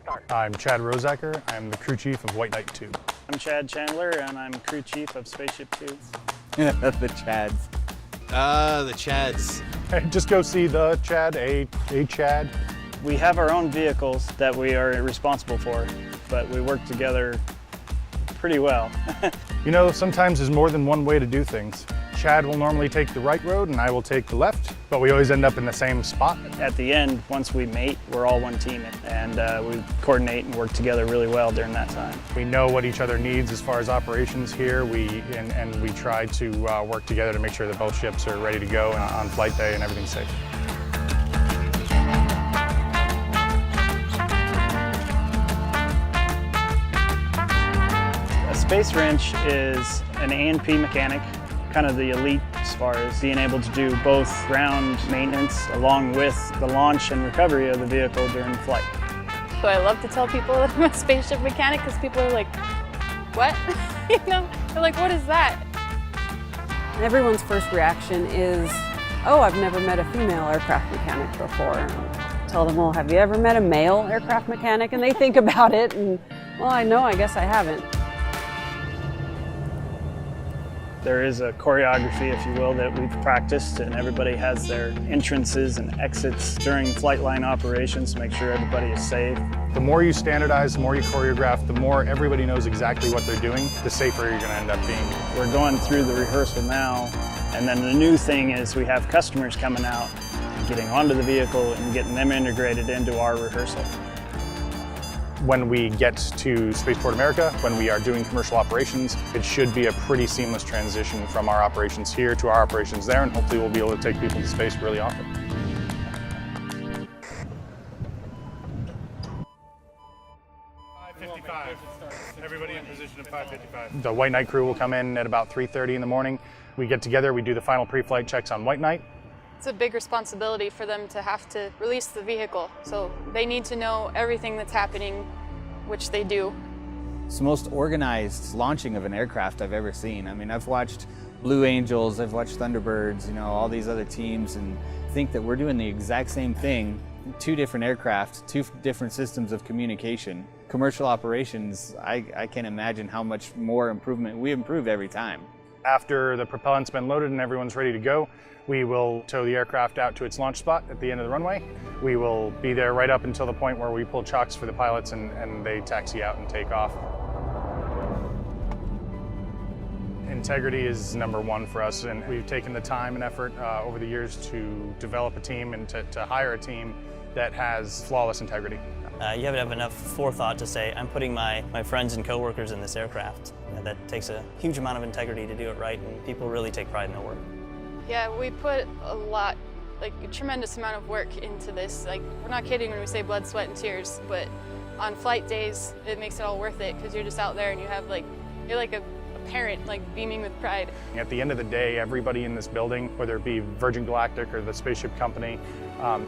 car. I'm Chad Rosacker. I'm the crew chief of White Knight 2. I'm Chad Chandler, and I'm crew chief of Spaceship 2. The Chads. The Chads. Hey, just go see the Chad, a Chad. We have our own vehicles that we are responsible for, but we work together pretty well. You know, sometimes there's more than one way to do things. Chad will normally take the right road and I will take the left, but we always end up in the same spot. At the end, once we mate, we're all one team, and we coordinate and work together really well during that time. We know what each other needs as far as operations here, and we try to work together to make sure that both ships are ready to go on flight day and everything's safe. A space wrench is an A&P mechanic, kind of the elite as far as being able to do both ground maintenance along with the launch and recovery of the vehicle during flight. So I love to tell people that I'm a spaceship mechanic because people are like, what? You know, they're like, what is that? Everyone's first reaction is, oh, I've never met a female aircraft mechanic before. And tell them, well, have you ever met a male aircraft mechanic? And they think about it and, well, I guess I haven't. There is a choreography, if you will, that we've practiced, and everybody has their entrances and exits during flight line operations to make sure everybody is safe. The more you standardize, the more you choreograph, the more everybody knows exactly what they're doing, the safer you're going to end up being. We're going through the rehearsal now, and then the new thing is we have customers coming out, getting onto the vehicle and getting them integrated into our rehearsal. When we get to Spaceport America, when we are doing commercial operations, it should be a pretty seamless transition from our operations here to our operations there, and hopefully we'll be able to take people to space really often. Everybody in position at 5:55. The White Knight crew will come in at about 3:30 in the morning. We get together, we do the final pre-flight checks on White Knight. It's a big responsibility for them to have to release the vehicle. So they need to know everything that's happening, which they do. It's the most organized launching of an aircraft I've ever seen. I mean, I've watched Blue Angels, I've watched Thunderbirds, you know, all these other teams, and think that we're doing the exact same thing. 2 different aircraft, 2 different systems of communication. Commercial operations, I can't imagine how much more improvement. We improve every time. After the propellant's been loaded and everyone's ready to go, we will tow the aircraft out to its launch spot at the end of the runway. We will be there right up until the point where we pull chocks for the pilots and they taxi out and take off. Integrity is #1 for us, and we've taken the time and effort over the years to develop a team and to hire a team that has flawless integrity. You have to have enough forethought to say, I'm putting my friends and coworkers in this aircraft. That takes a huge amount of integrity to do it right, and people really take pride in their work. Yeah, we put a lot, like a tremendous amount of work into this. Like, we're not kidding when we say blood, sweat, and tears, but on flight days, it makes it all worth it because you're just out there and you have you're like a parent, like beaming with pride. At the end of the day, everybody in this building, whether it be Virgin Galactic or the Spaceship company,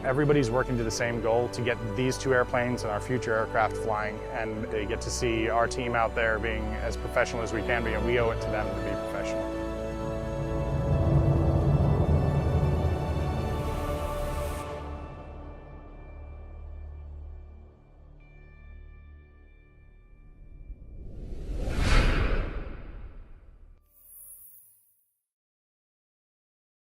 everybody's working to the same goal, to get these 2 airplanes and our future aircraft flying, and they get to see our team out there being as professional as we can be, and we owe it to them to be professional.